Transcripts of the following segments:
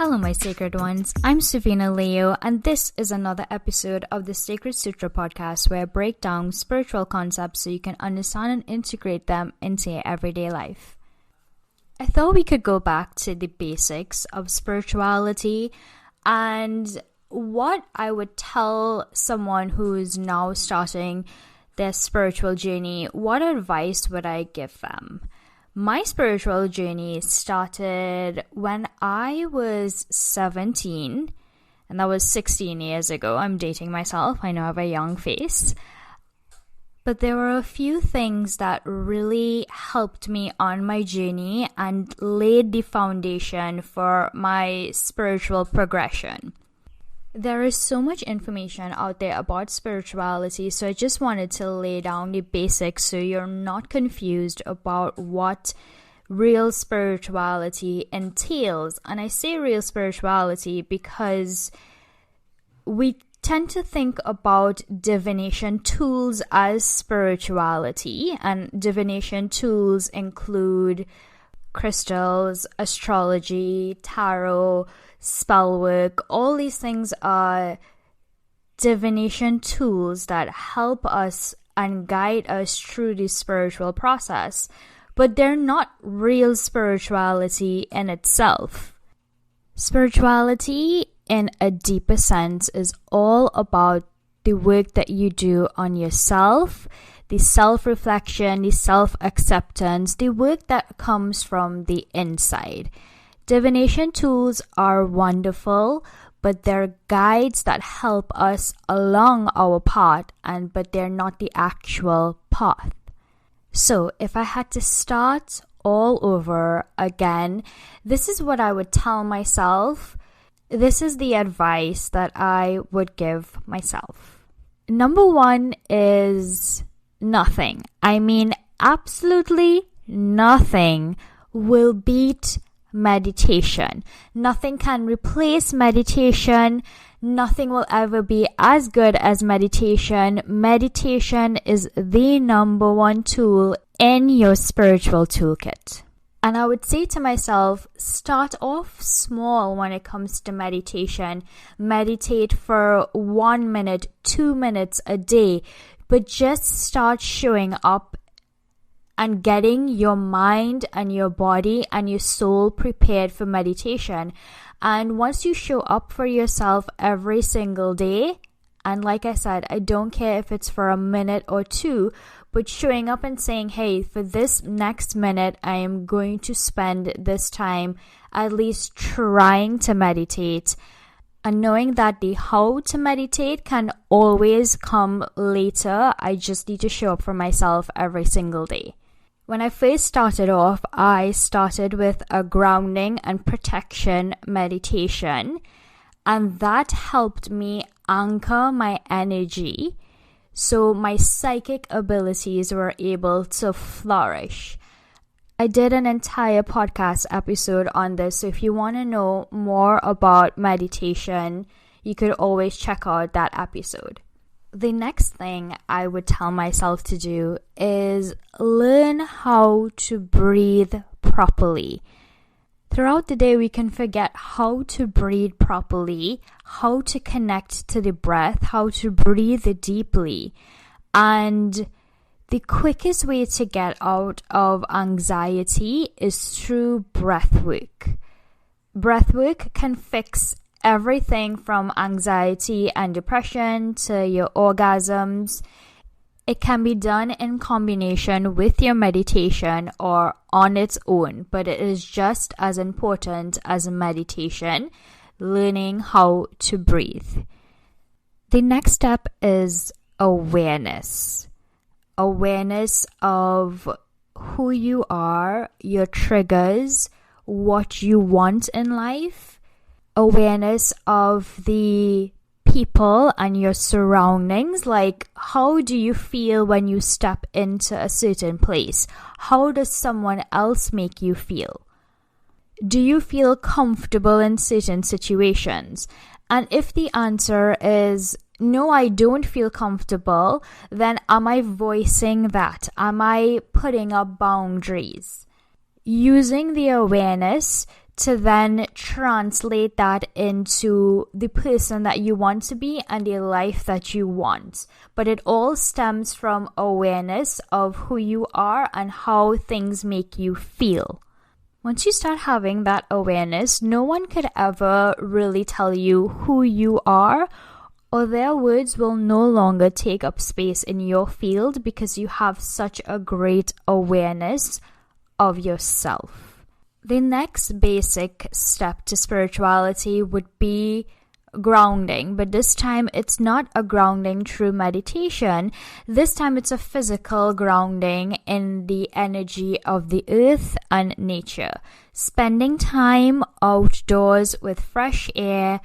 Hello, my sacred ones. I'm Savina Leo, and this is another episode of the Sacred Sutra podcast where I break down spiritual concepts so you can understand and integrate them into your everyday life. I thought we could go back to the basics of spirituality and what I would tell someone who's now starting their spiritual journey. What advice would I give them? My spiritual journey started when I was 17, and that was 16 years ago. I'm dating myself. I know I have a young face. But there were a few things that really helped me on my journey and laid the foundation for my spiritual progression. There is so much information out there about spirituality, so I just wanted to lay down the basics so you're not confused about what real spirituality entails. And I say real spirituality because we tend to think about divination tools as spirituality, and divination tools include crystals, astrology, tarot, spell work. All these things are divination tools that help us and guide us through the spiritual process, but they're not real spirituality in itself. Spirituality in a deeper sense is all about the work that you do on yourself, the self-reflection, the self-acceptance, the work that comes from the inside. Divination tools are wonderful, but they're guides that help us along our path, but they're not the actual path. So if I had to start all over again, this is what I would tell myself. This is the advice that I would give myself. Number one is nothing. I mean, absolutely nothing will beat meditation. Nothing can replace meditation. Nothing will ever be as good as meditation. Meditation is the number one tool in your spiritual toolkit. And I would say to myself, start off small when it comes to meditation. Meditate for 1 minute, 2 minutes a day, but just start showing up and getting your mind and your body and your soul prepared for meditation. And once you show up for yourself every single day, and like I said, I don't care if it's for a minute or two, but showing up and saying, hey, for this next minute, I am going to spend this time at least trying to meditate. And knowing that the how to meditate can always come later, I just need to show up for myself every single day. When I first started off, I started with a grounding and protection meditation, and that helped me anchor my energy so my psychic abilities were able to flourish. I did an entire podcast episode on this, so if you want to know more about meditation, you could always check out that episode. The next thing I would tell myself to do is learn how to breathe properly. Throughout the day, we can forget how to breathe properly, how to connect to the breath, how to breathe deeply. And the quickest way to get out of anxiety is through breath work. Breath work can fix everything from anxiety and depression to your orgasms. It can be done in combination with your meditation or on its own, but it is just as important as meditation, learning how to breathe. The next step is awareness. Awareness of who you are, your triggers, what you want in life. Awareness of the people and your surroundings, like how do you feel when you step into a certain place? How does someone else make you feel? Do you feel comfortable in certain situations? And if the answer is no, I don't feel comfortable, then am I voicing that? Am I putting up boundaries? Using the awareness to then translate that into the person that you want to be and the life that you want. But it all stems from awareness of who you are and how things make you feel. Once you start having that awareness, no one could ever really tell you who you are, or their words will no longer take up space in your field because you have such a great awareness of yourself. The next basic step to spirituality would be grounding, but this time it's not a grounding through meditation. This time it's a physical grounding in the energy of the earth and nature. Spending time outdoors with fresh air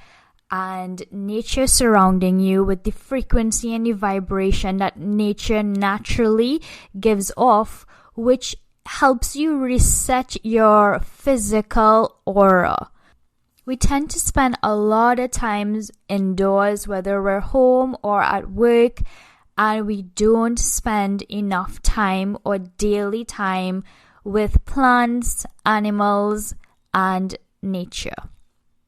and nature surrounding you with the frequency and the vibration that nature naturally gives off, which helps you reset your physical aura. We tend to spend a lot of times indoors, whether we're home or at work, and we don't spend enough time or daily time with plants, animals, and nature.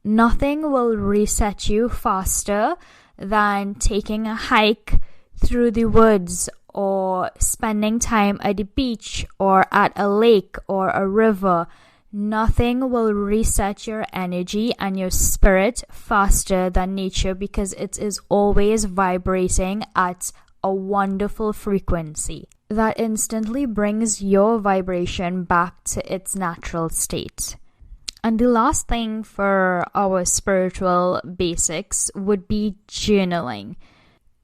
Nothing will reset you faster than taking a hike through the woods or spending time at the beach or at a lake or a river. Nothing will reset your energy and your spirit faster than nature because it is always vibrating at a wonderful frequency that instantly brings your vibration back to its natural state. And the last thing for our spiritual basics would be journaling.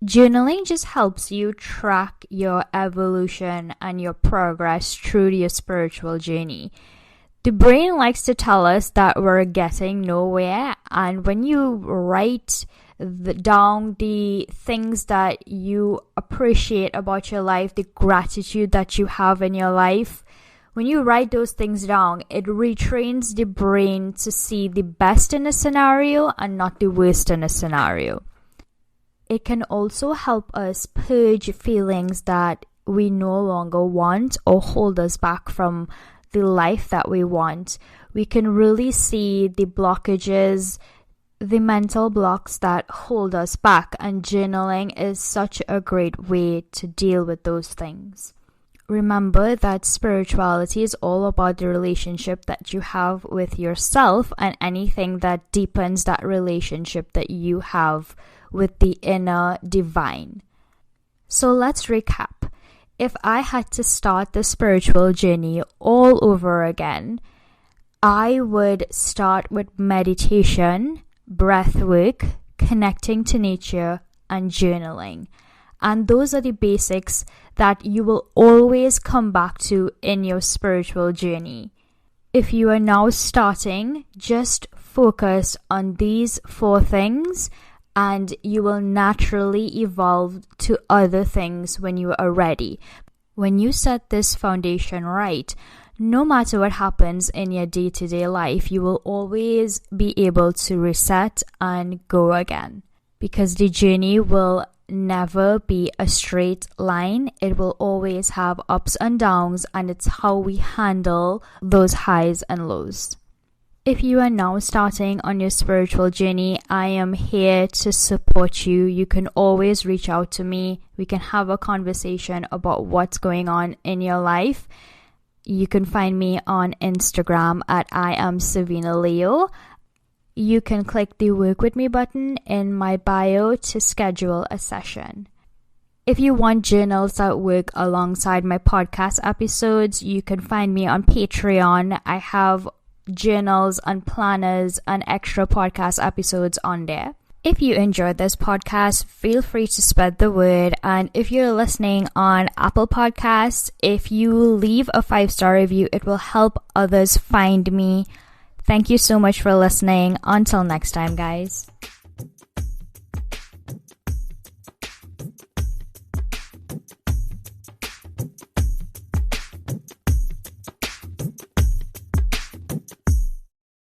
Journaling just helps you track your evolution and your progress through your spiritual journey. The brain likes to tell us that we're getting nowhere, and when you write down the things that you appreciate about your life, the gratitude that you have in your life, when you write those things down, it retrains the brain to see the best in a scenario and not the worst in a scenario. It can also help us purge feelings that we no longer want or hold us back from the life that we want. We can really see the blockages, the mental blocks that hold us back, and journaling is such a great way to deal with those things. Remember that spirituality is all about the relationship that you have with yourself and anything that deepens that relationship that you have with the inner divine. So let's recap. If I had to start the spiritual journey all over again, I would start with meditation, breath work, connecting to nature, and journaling. And those are the basics that you will always come back to in your spiritual journey. If you are now starting, just focus on these 4 things and you will naturally evolve to other things when you are ready. When you set this foundation right, no matter what happens in your day-to-day life, you will always be able to reset and go again. Because the journey will never be a straight line. It will always have ups and downs, and it's how we handle those highs and lows. If you are now starting on your spiritual journey, I am here to support you. You can always reach out to me. We can have a conversation about what's going on in your life. You can find me on Instagram at I am Savina Leo. You can click the work with me button in my bio to schedule a session. If you want journals that work alongside my podcast episodes, you can find me on Patreon. I have journals and planners and extra podcast episodes on there. If you enjoyed this podcast, feel free to spread the word. And if you're listening on Apple Podcasts, if you leave a 5-star review, it will help others find me. Thank you so much for listening. Until next time, guys.